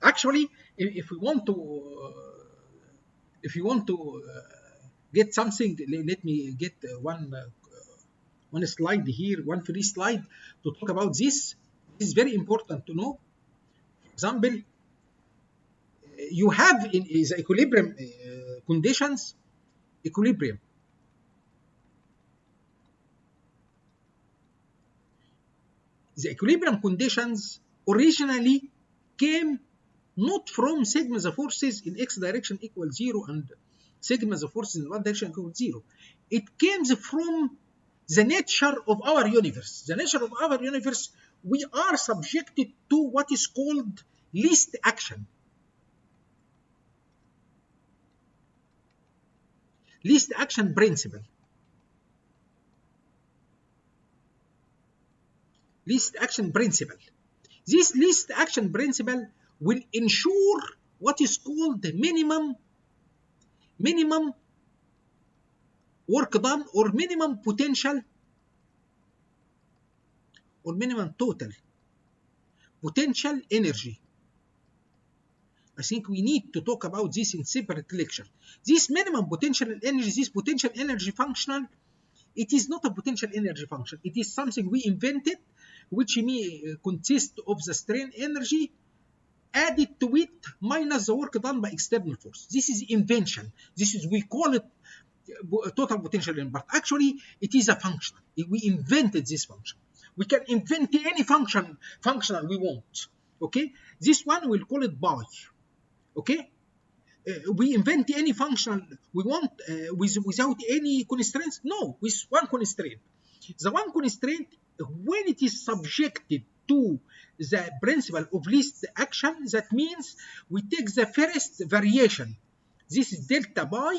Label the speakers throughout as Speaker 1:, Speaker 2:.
Speaker 1: Actually, if we want to get something, let me get one slide here, one free slide to talk about this. This is very important to know. For example, you have in the equilibrium conditions, equilibrium. The equilibrium conditions originally came not from sigma the forces in x direction equal 0 and sigma the forces in y direction equal 0. It came from the nature of our universe. The nature of our universe, we are subjected to what is called least action. Least action principle. Least action principle. This least action principle will ensure what is called the minimum work done or minimum potential or minimum total potential energy. I think we need to talk about this in separate lecture. This minimum potential energy, this potential energy functional, it is not a potential energy function. It is something we invented, which consists of the strain energy added to it minus the work done by external force. This is invention. This is, we call it total potential energy, but actually it is a function. We invented this function. We can invent any functional we want. Okay, this one we'll call it pi. Okay, we invent any function we want without any constraints. No, with one constraint. The one constraint, when it is subjected to the principle of least action, that means we take the first variation. This is delta pi.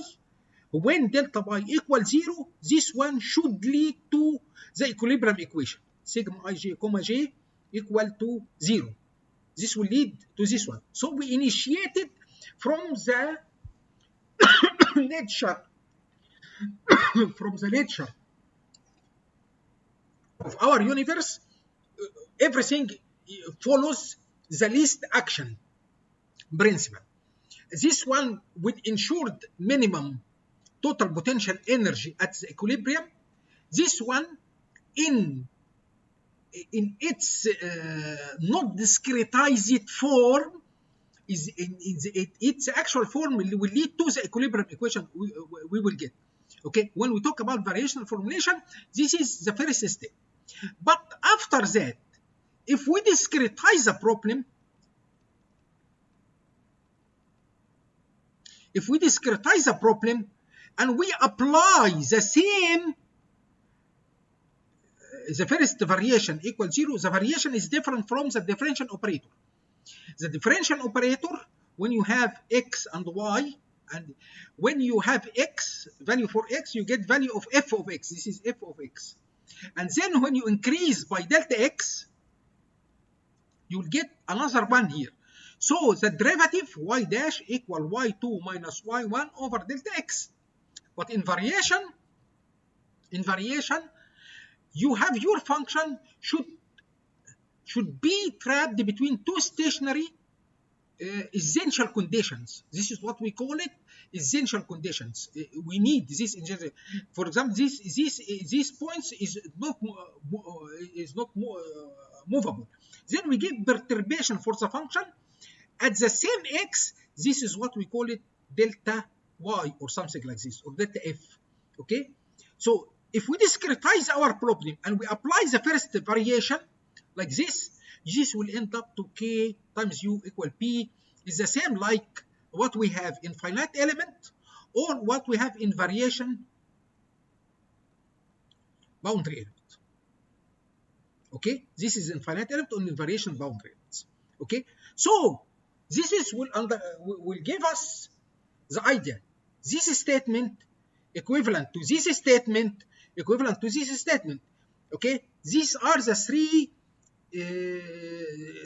Speaker 1: When delta pi equals 0, this one should lead to the equilibrium equation. Sigma ij comma j equal to 0. This will lead to this one. So we initiated from the nature of our universe. Everything follows the least action principle. This one with ensured minimum total potential energy at the equilibrium. This one in its not discretized form, is in its actual form will lead to the equilibrium equation we will get. Okay, when we talk about variational formulation, this is the first step. But after that, if we discretize a problem, and we apply the same, the first variation equals 0, the variation is different from the differential operator. The differential operator, when you have x and y, and when you have x, value for x, you get value of f of x. This is f of x. And then when you increase by delta x, you'll get another one here. So the derivative y dash equal y2 minus y1 over delta x. But in variation, you have your function should be trapped between two stationary essential conditions. This is what we call it, essential conditions. We need this in general. For example, these points is not movable. Then we give perturbation for the function at the same x. This is what we call it delta y or something like this, or delta f. Okay, so if we discretize our problem and we apply the first variation like this will end up to k times u equal p, is the same like what we have in finite element or what we have in variation boundary element. Okay, this is in finite element or in variation boundary elements. Okay, so this is will give us the idea. This statement equivalent to this statement, equivalent to this statement. Okay, these are the three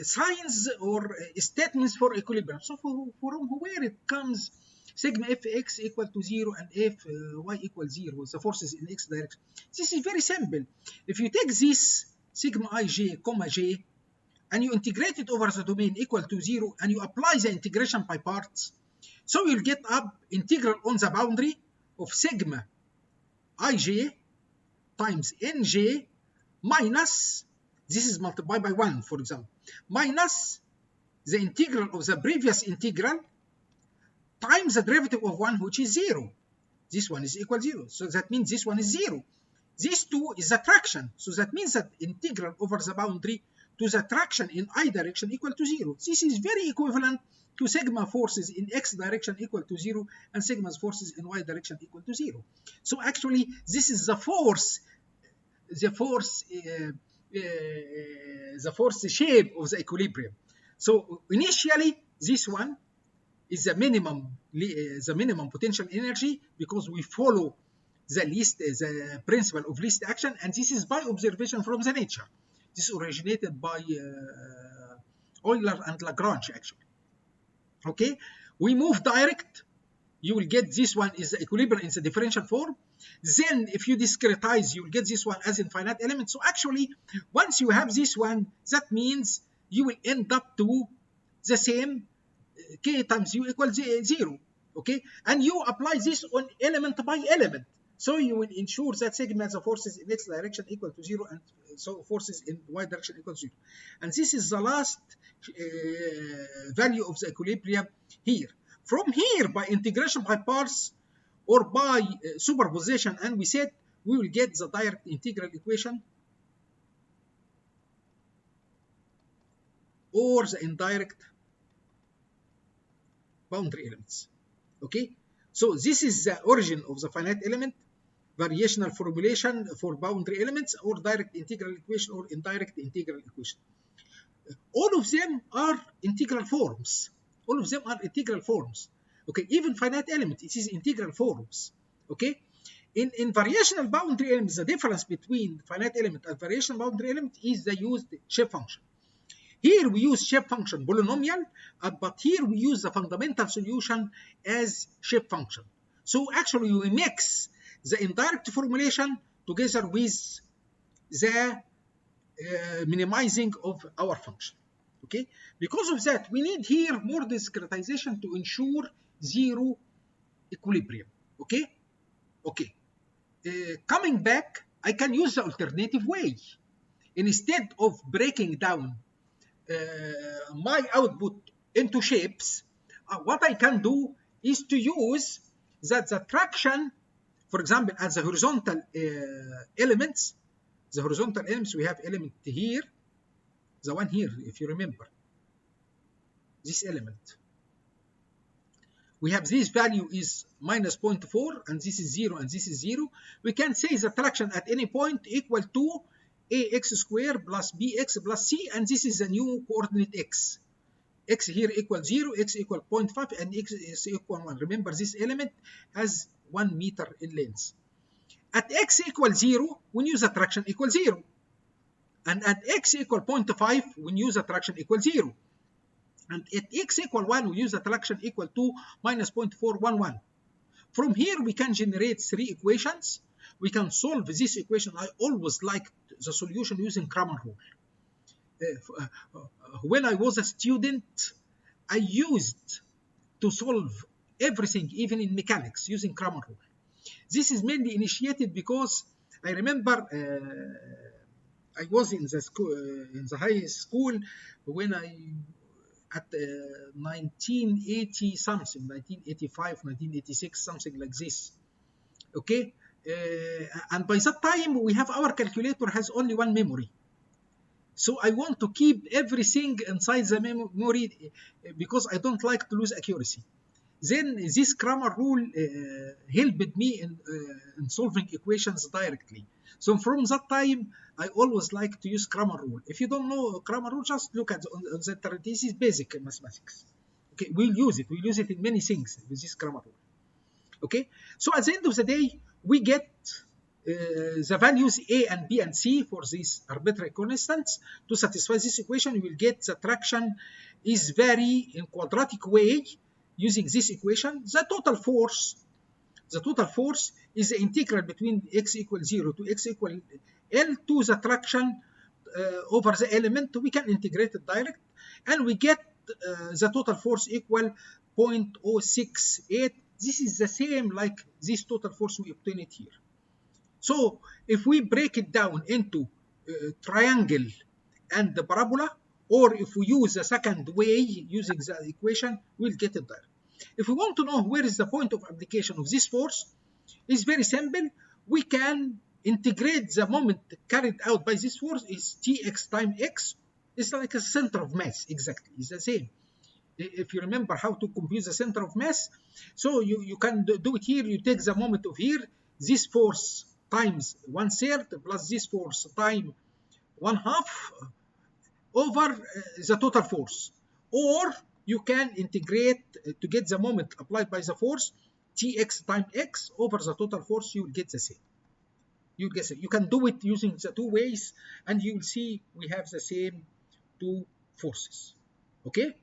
Speaker 1: signs or statements for equilibrium. So from where it comes sigma fx equal to 0 and fy equals 0 with the forces in x direction. This is very simple. If you take this sigma ij comma j and you integrate it over the domain equal to 0, and you apply the integration by parts, so you'll get up integral on the boundary of sigma ij times nj minus, this is multiplied by 1, for example, minus the integral of the previous integral times the derivative of 1, which is 0. This one is equal 0, so that means this one is 0. This 2 is the traction, so that means that integral over the boundary to the traction in I direction equal to 0. This is very equivalent to sigma forces in x direction equal to 0 and sigma forces in y direction equal to 0. So actually, this is the force shape of the equilibrium. So initially, this one is the minimum potential energy, because we follow the principle of least action, and this is by observation from the nature. This originated by Euler and Lagrange, actually. Okay, we move direct. You will get this one is the equilibrium in the differential form. Then, if you discretize, you will get this one as infinite element. So actually, once you have this one, that means you will end up to the same k times u equals 0. Okay, and you apply this on element by element. So you will ensure that sigma the forces in x direction equal to 0, and so forces in y direction equal to 0. And this is the last value of the equilibrium here. From here, by integration by parts or by superposition, and we said we will get the direct integral equation or the indirect boundary elements. Okay, so this is the origin of the finite element variational formulation for boundary elements, or direct integral equation or indirect integral equation. All of them are integral forms. All of them are integral forms. Okay, even finite element, it is integral forms. Okay, in variational boundary elements, the difference between finite element and variational boundary element is the used shape function. Here we use shape function polynomial, but here we use the fundamental solution as shape function. So actually we mix the indirect formulation together with the minimizing of our function. Okay, because of that we need here more discretization to ensure zero equilibrium. Okay, okay. Coming back, I can use the alternative way. Instead of breaking down my output into shapes, what I can do is to use that the traction, for example, as the horizontal elements. The horizontal elements, we have element here, the one here, if you remember, this element. We have this value is minus 0.4, and this is 0, and this is 0. We can say the traction at any point equal to ax squared plus bx plus c, and this is a new coordinate x. X here equals 0, x equal 0.5, and x is equal 1. Remember, this element has 1 meter in length. At x equals 0, we use the traction equals 0. And at x equal 0.5, we use the traction equals 0. And at x equal 1, we use the traction equal to minus 0.411. From here, we can generate 3 equations. We can solve this equation. I always liked the solution using Cramer rule. When I was a student, I used to solve everything, even in mechanics, using Cramer rule. This is mainly initiated because I remember I was in the school, in the high school, when at 1980 something, 1985, 1986, something like this. Okay, and by that time we have our calculator has only one memory. So I want to keep everything inside the memory because I don't like to lose accuracy. Then this Cramer rule helped me in solving equations directly. So from that time, I always like to use Cramer rule. If you don't know Cramer rule, just look at the internet. This is basic mathematics. Okay, we'll use it. We'll use it in many things with this Cramer rule. Okay, so at the end of the day, we get the values A and B and C for these arbitrary constants. To satisfy this equation, you will get the traction is vary in quadratic way using this equation. The total force is the integral between x equals 0 to x equal L to the traction over the element, we can integrate it direct, and we get the total force equal 0.068. This is the same like this total force we obtained here. So if we break it down into triangle and the parabola, or if we use a second way using the equation, we'll get it there. If we want to know where is the point of application of this force, it's very simple. We can integrate the moment carried out by this force is Tx times x. It's like a center of mass, exactly. It's the same. If you remember how to compute the center of mass, so you can do it here. You take the moment of here, this force times 1/3 plus this force times 1/2 over the total force. Or you can integrate to get the moment applied by the force, Tx times x over the total force. You will get the same. You guess it. You can do it using the two ways, and you will see we have the same two forces. Okay.